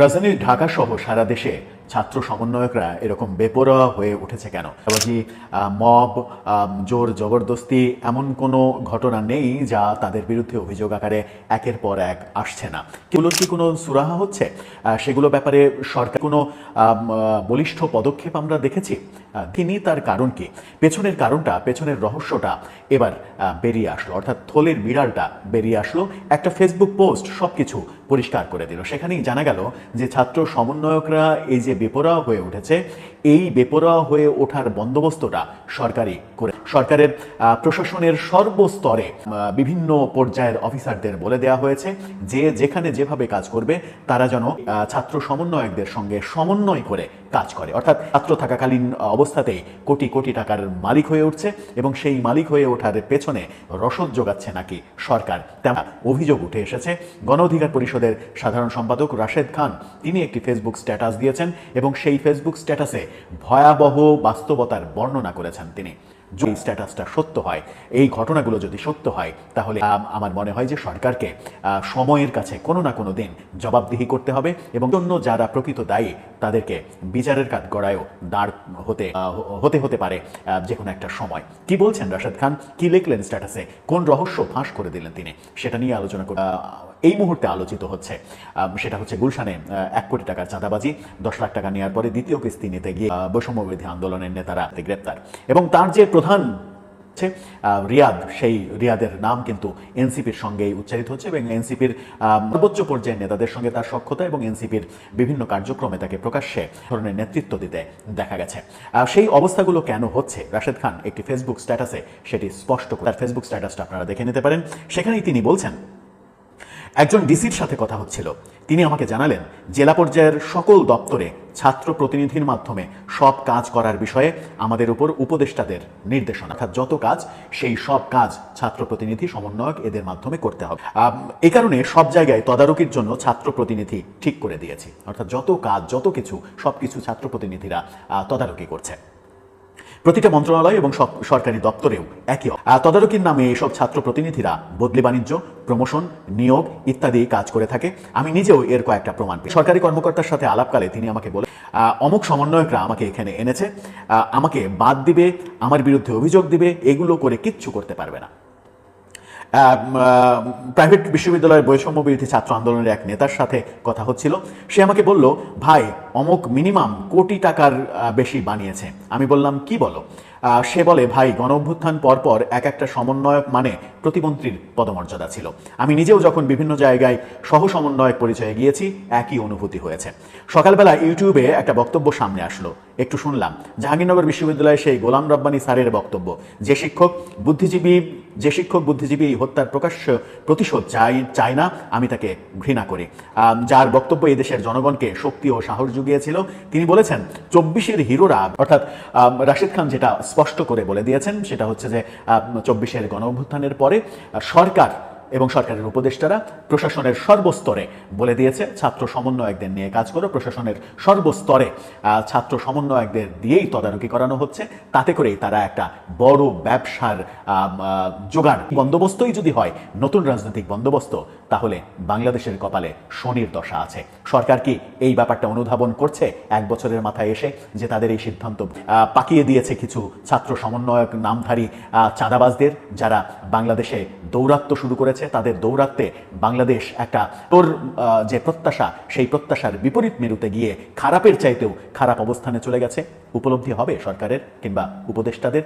রাজধানী ঢাকা সহ সারা দেশে ছাত্র সমন্বয়করা এরকম বেপরোয়া হয়ে উঠেছে কেন? মব, জোর জবরদস্তি এমন কোনো ঘটনা নেই যা তাদের বিরুদ্ধে অভিযোগ আকারে একের পর এক আসছে না। এগুলোর কি কোনো সুরাহা হচ্ছে? সেগুলো ব্যাপারে সরকার কোনো বলিষ্ঠ পদক্ষেপ আমরা দেখেছি? তিনি তার কারণ কি? পেছনের রহস্যটা এবার বেরিয়ে আসলো, অর্থাৎ থলের বিড়ালটা বেরিয়ে আসলো। একটা ফেসবুক পোস্ট সবকিছু পরিষ্কার করে দিল। সেখানেই জানা গেল যে ছাত্র সমন্বয়করা এই যে বেপরোয়া হয়ে উঠেছে, এই বেপরোয়া হয়ে ওঠার বন্দোবস্তটা সরকারের প্রশাসনের সর্বস্তরে বিভিন্ন পর্যায়ের অফিসারদের বলে দেওয়া হয়েছে যে যেখানে যেভাবে কাজ করবে তারা যেন ছাত্র সমন্বয়কদের সঙ্গে সমন্বয় করে কাজ করে। অর্থাৎ ছাত্র থাকাকালীন অবস্থাতেই কোটি কোটি টাকার মালিক হয়ে উঠছে এবং সেই মালিক হয়ে ওঠার পেছনে রসদ যোগাচ্ছে নাকি সরকার, তেমন অভিযোগ উঠে এসেছে। গণ অধিকার পরিষদের সাধারণ সম্পাদক রাশেদ খান তিনি একটি ফেসবুক স্ট্যাটাস দিয়েছেন এবং সেই ফেসবুক স্ট্যাটাসে ভয়াবহ বাস্তবতার বর্ণনা করেছেন তিনি। যদি স্ট্যাটাসটা সত্য হয়, এই ঘটনাগুলো যদি সত্য হয়, তাহলে আমার মনে হয় যে সরকারকে সময়ের কাছে কোনো না কোনো দিন জবাবদিহি করতে হবে এবং জন্য যারা প্রকৃত দায়ী তাদেরকে বিচারের কাঠগড়ায়ও দাঁড় হতে পারে যে কোনো একটা সময়। কি বলছেন রাশেদ খান, কি লিখলেন স্ট্যাটাসে, কোন রহস্য ফাঁস করে দিলেন তিনি, সেটা নিয়ে আলোচনা এই মুহূর্তে আলোচিত হচ্ছে। সেটা হচ্ছে গুলশানে 1 কোটি টাকার চাঁদাবাজি, 10 লাখ টাকা নেওয়ার পরে দ্বিতীয় কিস্তি নিতে গিয়ে বৈষম্যবিরোধী আন্দোলনের নেতারা গ্রেপ্তার এবং তার যে প্রধান রিয়াদ, সেই রিয়াদের নাম কিন্তু এনসিপির সঙ্গেই উচ্চারিত হচ্ছে এবং এনসিপির সর্বোচ্চ পর্যায়ের নেতাদের সঙ্গে তার সখ্যতা এবং এনসিপির বিভিন্ন কার্যক্রমে তাকে প্রকাশ্যে ধরনের নেতৃত্ব দিতে দেখা গেছে। সেই অবস্থাগুলো কেন হচ্ছে, রাশেদ খান একটি ফেসবুক স্ট্যাটাসে সেটি স্পষ্ট করে, তার ফেসবুক স্ট্যাটাসটা আপনারা দেখে নিতে পারেন। সেখানেই তিনি বলছেন, একজন ডিসির সাথে কথা হচ্ছিল, তিনি আমাকে জানালেন জেলা পর্যায়ের সকল দপ্তরে ছাত্র প্রতিনিধির মাধ্যমে সব কাজ করার বিষয়ে আমাদের উপর উপদেষ্টাদের নির্দেশনা, অর্থাৎ যত কাজ সেই সব কাজ ছাত্র প্রতিনিধি সমন্বয়ক এদের মাধ্যমে করতে হবে। এই কারণে সব জায়গায় তদারকির জন্য ছাত্র প্রতিনিধি ঠিক করে দিয়েছি, অর্থাৎ যত কাজ যত কিছু সবকিছু ছাত্র প্রতিনিধিরা তদারকি করছে। প্রতিটা মন্ত্রণালয় এবং সরকারি দপ্তরেও একই তদারকির নামে এসব ছাত্র প্রতিনিধিরা বদলি বাণিজ্য, প্রমোশন, নিয়োগ ইত্যাদি কাজ করে থাকে। আমি নিজেও এর কয়েকটা প্রমাণ পেয়েছি। সরকারি কর্মকর্তার সাথে আলাপকালে তিনি আমাকে বলে, অমুক সমন্বয়করা আমাকে এখানে এনেছে, আমাকে বাদ দিবে, আমার বিরুদ্ধে অভিযোগ দিবে, এগুলো করে কিচ্ছু করতে পারবে না। প্রাইভেট বিশ্ববিদ্যালয়ের বৈষম্য বিরোধী ছাত্র আন্দোলনের এক নেতার সাথে কথা হচ্ছিল, সে আমাকে বলল, ভাই অমুক মিনিমাম কোটি টাকার বেশি বানিয়েছে। আমি বললাম, কি বলো? সে বলে, ভাই গণ অভ্যুত্থান পরপর এক একটা সমন্বয়ক মানে প্রতিমন্ত্রীর পদমর্যাদা ছিল। আমি নিজেও যখন বিভিন্ন জায়গায় সহ সমন্বয়ক পরিচয়ে গিয়েছি একই অনুভূতি হয়েছে। সকালবেলা ইউটিউবে একটা বক্তব্য সামনে আসলো, একটু শুনলাম। জাহাঙ্গীরনগর বিশ্ববিদ্যালয়ে সেই গোলাম রব্বানী স্যারের বক্তব্য, যে শিক্ষক বুদ্ধিজীবী হত্যার প্রকাশ্য প্রতিশোধ চায় না, আমি তাকে ঘৃণা করি। যার বক্তব্য এই দেশের জনগণকে শক্তি ও সাহস জুগিয়েছিল। তিনি বলেছেন 24-এর হিরোরা, অর্থাৎ রাশেদ খান যেটা স্পষ্ট করে বলে দিয়েছেন সেটা হচ্ছে যে 24-এর গণ অভ্যুত্থানের পরে সরকার এবং সরকারের উপদেষ্টারা প্রশাসনের সর্বস্তরে বলে দিয়েছে ছাত্র সমন্বয়কদের নিয়ে কাজ করো। প্রশাসনের সর্বস্তরে ছাত্র সমন্বয়কদের দিয়েই তদারকি করানো হচ্ছে। তাতে করেই তারা একটা বড় ব্যবসার জোগাড় বন্দোবস্তই যদি হয়, নতুন রাজনৈতিক বন্দোবস্ত, তাহলে বাংলাদেশের কপালে শনির দশা আছে। সরকার কি এই ব্যাপারটা অনুধাবন করছে 1 বছরের মাথায় এসে, যে তাদের এই সিদ্ধান্ত পাকিয়ে দিয়েছে কিছু ছাত্র সমন্বয়ক নামধারী চাঁদাবাজদের, যারা বাংলাদেশে দৌরাত্ম্য শুরু করেছে। তাদের দৌরাত্মে বাংলাদেশ একটা যে প্রত্যাশা, সেই প্রত্যাশার বিপরীত মেরুতে গিয়ে খারাপের চাইতেও খারাপ অবস্থানে চলে গেছে। উপলব্ধি হবে সরকারের কিংবা উপদেষ্টাদের।